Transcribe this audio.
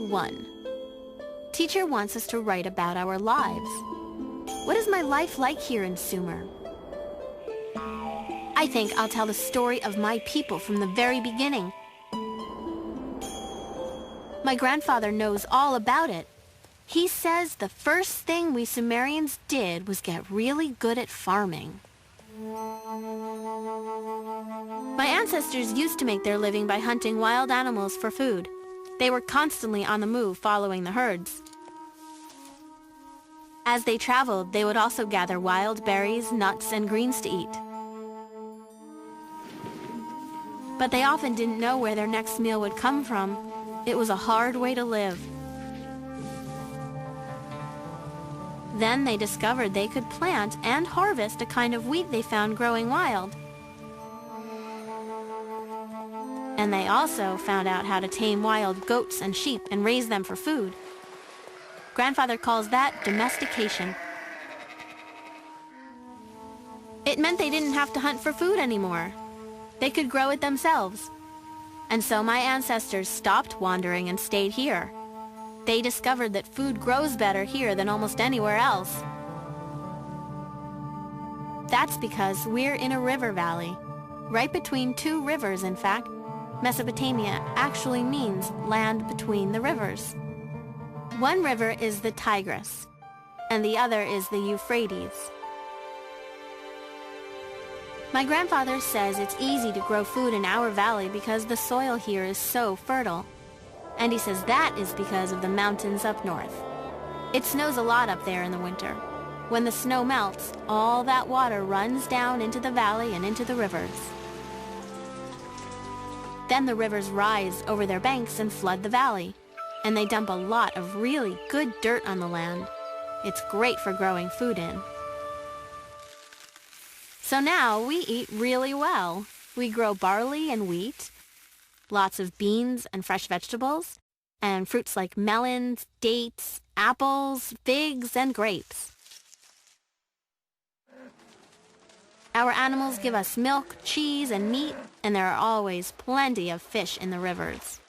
1. Teacher wants us to write about our lives. What is my life like here in Sumer? I think I'll tell the story of my people from the very beginning. My grandfather knows all about it. He says the first thing we Sumerians did was get really good at farming. My ancestors used to make their living by hunting wild animals for food. They were constantly on the move following the herds. As they traveled, they would also gather wild berries, nuts, and greens to eat. But they often didn't know where their next meal would come from. It was a hard way to live. Then they discovered they could plant and harvest a kind of wheat they found growing wild. And they also found out how to tame wild goats and sheep and raise them for food. Grandfather calls that domestication. It meant they didn't have to hunt for food anymore. They could grow it themselves. And so my ancestors stopped wandering and stayed here. They discovered that food grows better here than almost anywhere else. That's because we're in a river valley, right between two rivers, in fact. Mesopotamia actually means land between the rivers. One river is the Tigris, and the other is the Euphrates. My grandfather says it's easy to grow food in our valley because the soil here is so fertile. And he says that is because of the mountains up north. It snows a lot up there in the winter. When the snow melts, all that water runs down into the valley and into the rivers. Then the rivers rise over their banks and flood the valley, and they dump a lot of really good dirt on the land. It's great for growing food in. So now we eat really well. We grow barley and wheat, lots of beans and fresh vegetables, and fruits like melons, dates, apples, figs, and grapes. Our animals give us milk, cheese, and meat, and there are always plenty of fish in the rivers.